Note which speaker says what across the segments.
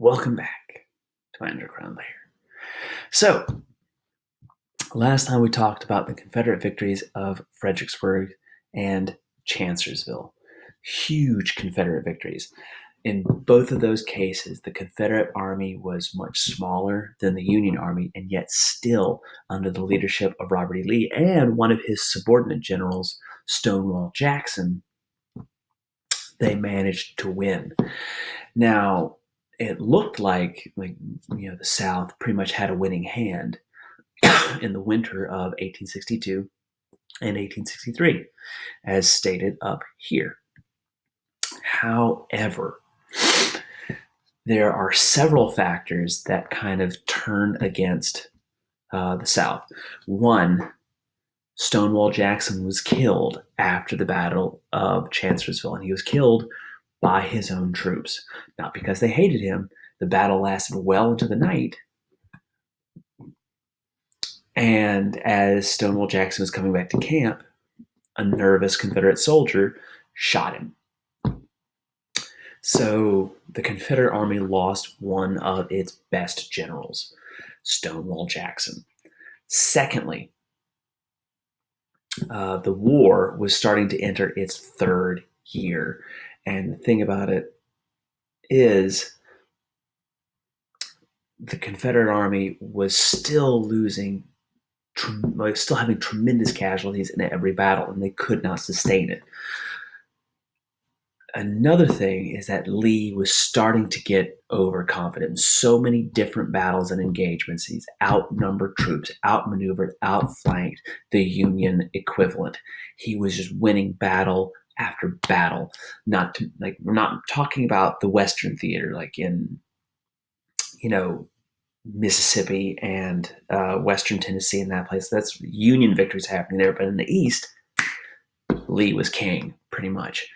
Speaker 1: Welcome back to Underground Lair. So, last time we talked about the Confederate victories of Fredericksburg and Chancellorsville. Huge Confederate victories. In both of those cases, the Confederate Army was much smaller than the Union Army, and yet still under the leadership of Robert E. Lee and one of his subordinate generals, Stonewall Jackson, they managed to win. Now, it looked like the South pretty much had a winning hand in the winter of 1862 and 1863, as stated up here. However, there are several factors that kind of turn against the South. One, Stonewall Jackson was killed after the Battle of Chancellorsville, and he was killed by his own troops. Not because they hated him. The battle lasted well into the night. And as Stonewall Jackson was coming back to camp, a nervous Confederate soldier shot him. So the Confederate Army lost one of its best generals, Stonewall Jackson. Secondly, the war was starting to enter its third year. And the thing about it is the Confederate Army was still losing, still having tremendous casualties in every battle, and they could not sustain it. Another thing is that Lee was starting to get overconfident in so many different battles and engagements. He's outnumbered troops, outmaneuvered, outflanked the Union equivalent. He was just winning battle after battle. We're not talking about the Western theater, like in, Mississippi and Western Tennessee and that place. That's Union victories happening there. But in the East, Lee was king, pretty much.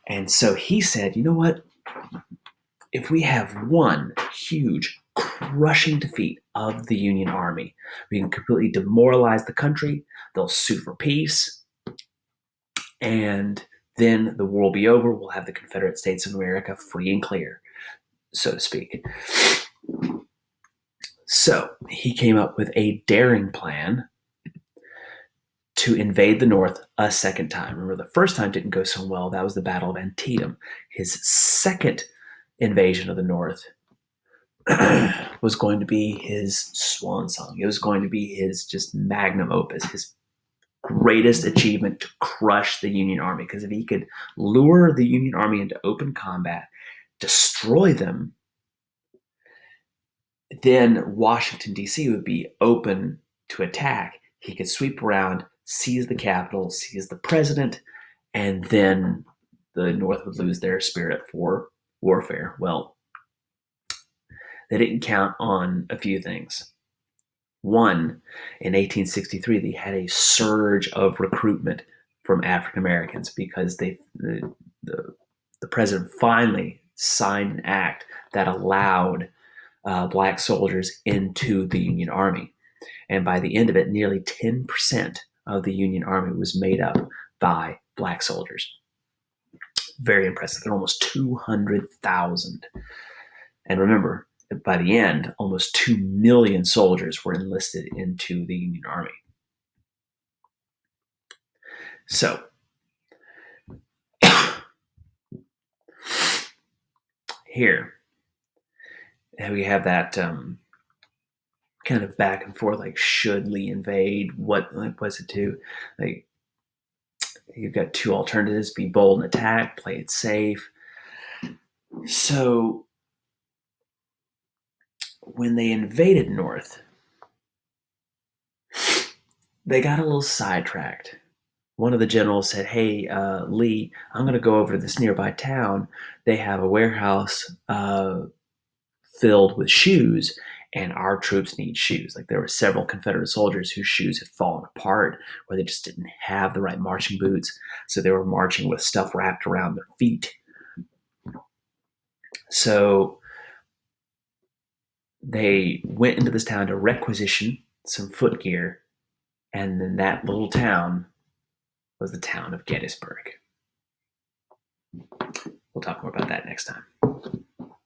Speaker 1: And so he said, you know what? If we have one huge, crushing defeat of the Union Army, we can completely demoralize the country. They'll sue for peace. And then the war will be over. We'll have the Confederate States of America free and clear, so to speak. So he came up with a daring plan to invade the North a second time. Remember, the first time didn't go so well. That was the Battle of Antietam. His second invasion of the North was going to be his swan song. It was going to be his just magnum opus, his greatest achievement to crush the Union Army. Because if he could lure the Union Army into open combat, destroy them, then Washington, D.C. would be open to attack. He could sweep around, seize the capital, seize the president, and then the North would lose their spirit for warfare. Well, they didn't count on a few things. One, in 1863, they had a surge of recruitment from African Americans because the president finally signed an act that allowed black soldiers into the Union Army. And by the end of it, nearly 10% of the Union Army was made up by black soldiers. Very impressive. There were almost 200,000. And remember, by the end, almost 2 million soldiers were enlisted into the Union Army. So, here we have that kind of back and forth, like, should Lee invade? What was it to? Like, you've got two alternatives: be bold and attack, play it safe. So when they invaded North, they got a little sidetracked. One of the generals said, hey, Lee, I'm going to go over to this nearby town. They have a warehouse filled with shoes, and our troops need shoes. Like, there were several Confederate soldiers whose shoes had fallen apart, where they just didn't have the right marching boots, so they were marching with stuff wrapped around their feet. So they went into this town to requisition some footgear, and then that little town was the town of Gettysburg. We'll talk more about that next time.